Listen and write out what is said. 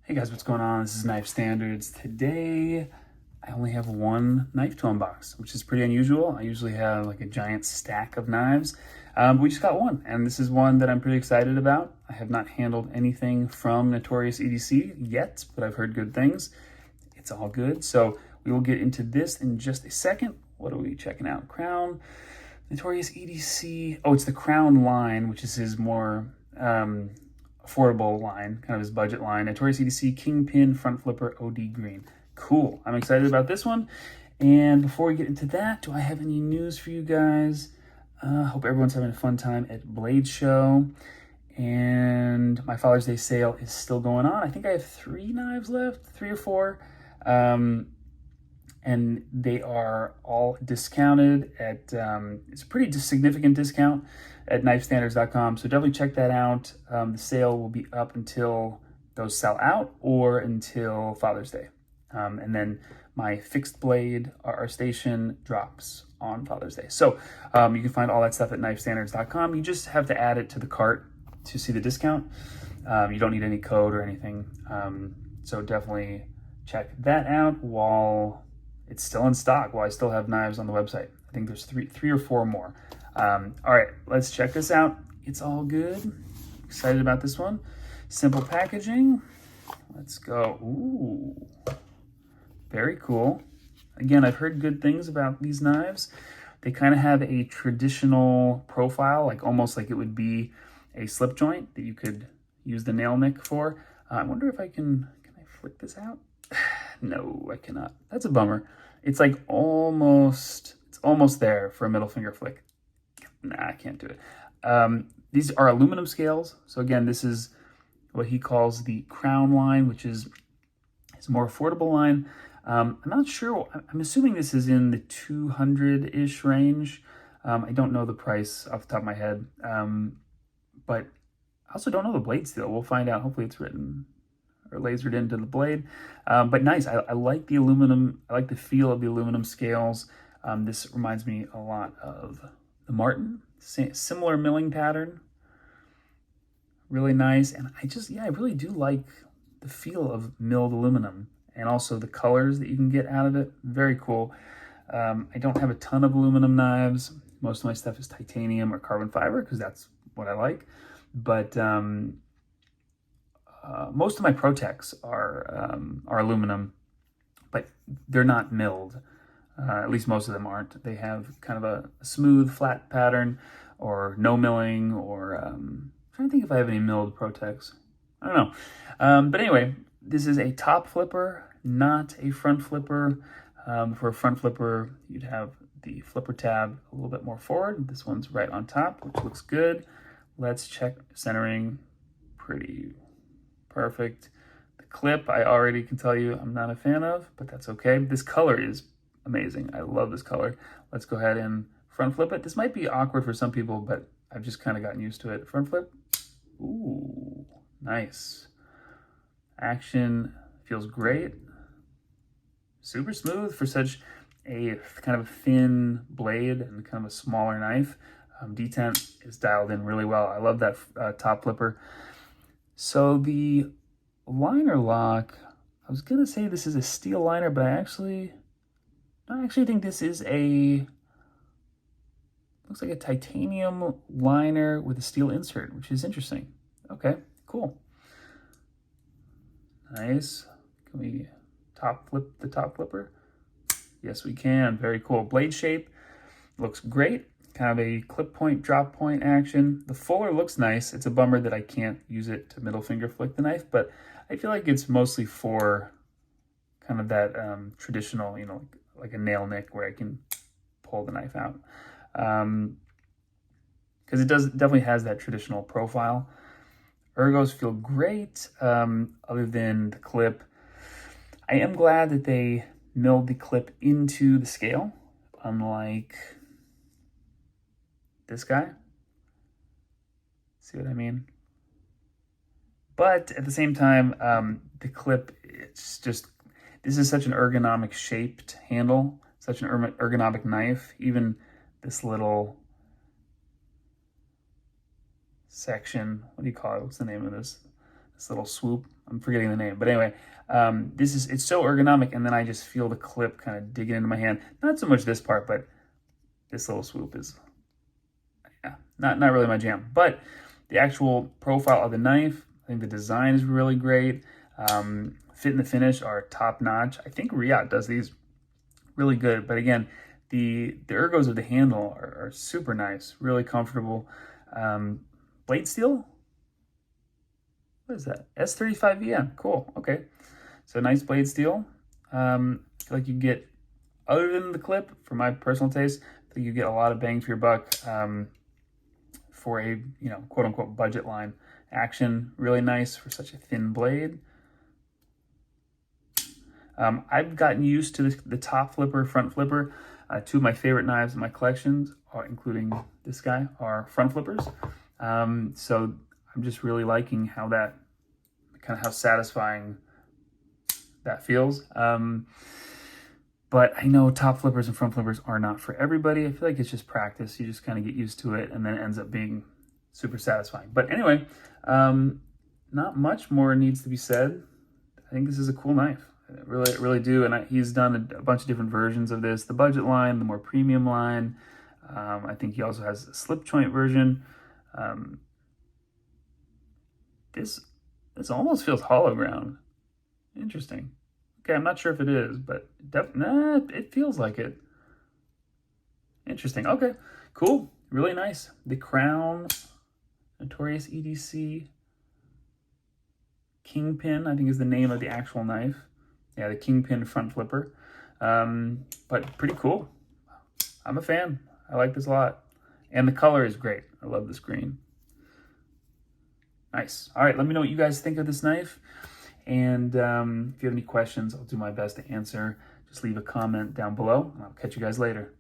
Hey guys, what's going on? This is Knife Standards. Today, I only have one knife to unbox, which is pretty unusual. I usually have like a giant stack of knives. But we just got one, and this is one that I'm pretty excited about. I have not handled anything from Notorious EDC yet, but I've heard good things. It's all good. So we will get into this in just a second. What are we checking out? Crown, Notorious EDC. Oh, it's the Crown line, which is his more affordable line, kind of his budget line. Notorious EDC Kingpin Front Flipper OD Green. Cool. I'm excited about this one. And before we get into that, do I have any news for you guys? Hope everyone's having a fun time at Blade Show. And my Father's Day sale is still going on. I think I have 3 knives left, 3 or 4. And they are all discounted at, it's a pretty significant discount at knifestandards.com. So definitely check that out. The sale will be up until those sell out or until Father's Day. And then my fixed blade RR station drops on Father's Day. So you can find all that stuff at knifestandards.com. You just have to add it to the cart to see the discount. You don't need any code or anything. So definitely check that out while it's still in stock, while I still have knives on the website. I think there's three or 4 more. All right, let's check this out. It's all good. Excited about this one. Simple packaging. Let's go. Ooh, very cool. Again, I've heard good things about these knives. They kind of have a traditional profile, like almost like it would be a slip joint that you could use the nail nick for. I wonder if I can I flick this out? No, I cannot. That's a bummer. It's like almost there for a middle finger flick. Nah, I can't do it. These are aluminum scales. So again, this is what he calls the Crown line, which is his more affordable line. I'm not sure. I'm assuming this is in the 200-ish range. I don't know the price off the top of my head. But I also don't know the blade steel. We'll find out. Hopefully it's written or lasered into the blade. But nice. I like the aluminum. I like the feel of the aluminum scales. This reminds me a lot of the Martin. Similar milling pattern. Really nice. And I really do like the feel of milled aluminum and also the colors that you can get out of it. Very cool. I don't have a ton of aluminum knives. Most of my stuff is titanium or carbon fiber because that's what I like. But most of my Protecs are aluminum, but they're not milled. At least most of them aren't. They have kind of a smooth, flat pattern or no milling or... I'm trying to think if I have any milled Protecs. I don't know. But anyway, this is a top flipper, not a front flipper. For a front flipper, you'd have the flipper tab a little bit more forward. This one's right on top, which looks good. Let's check centering. Pretty perfect. The clip, I already can tell you I'm not a fan of, but that's okay. This color is amazing. I love this color. Let's go ahead and front flip it. This might be awkward for some people, but I've just kind of gotten used to it. Front flip. Ooh, nice. Action feels great. Super smooth for such a kind of thin blade and kind of a smaller knife. Detent is dialed in really well. I love that top flipper. So the liner lock, I was going to say this is a steel liner, but I actually think this is looks like a titanium liner with a steel insert, which is interesting. Okay, cool. Nice. Can we top flip the top flipper? Yes, we can. Very cool. Blade shape looks great. Kind of a clip point, drop point action. The fuller looks nice. It's a bummer that I can't use it to middle finger flick the knife, but I feel like it's mostly for kind of that traditional, like a nail nick where I can pull the knife out. Because it definitely has that traditional profile. Ergos feel great, other than the clip. I am glad that they milled the clip into the scale, unlike this guy. See what I mean? But at the same time, the clip, it's just, this is such an ergonomic shaped handle, such an ergonomic knife. Even this little section, what do you call it? What's the name of this? this little swoop. I'm forgetting the name, but anyway, it's so ergonomic, and then I just feel the clip kind of digging into my hand. Not so much this part, but this little swoop is, yeah, not really my jam. But the actual profile of the knife, I think the design is really great. Fit and the finish are top notch. I think Riot does these really good, but again, the ergos of the handle are super nice, really comfortable. Blade steel. What is that? S35VN. Cool. Okay. So nice blade steel. I feel like you get, other than the clip, for my personal taste, I think you get a lot of bang for your buck for a, quote unquote budget line. Action, really nice for such a thin blade. I've gotten used to the top flipper, front flipper. Two of my favorite knives in my collections, including this guy, are front flippers. So I'm just really liking how how satisfying that feels. But I know top flippers and front flippers are not for everybody. I feel like it's just practice. You just kind of get used to it, and then it ends up being super satisfying. But anyway, not much more needs to be said. I think this is a cool knife. I really do. And he's done a bunch of different versions of this. The budget line, the more premium line. I think he also has a slip joint version. This almost feels hollow ground. Interesting. Okay, I'm not sure if it is, but it feels like it. Interesting. Okay, cool. Really nice. The Crown Notorious EDC Kingpin, I think, is the name of the actual knife. Yeah, the Kingpin front flipper. But pretty cool. I'm a fan. I like this a lot. And the color is great. I love this green. Nice. All right, let me know what you guys think of this knife. And if you have any questions, I'll do my best to answer. Just leave a comment down below, and I'll catch you guys later.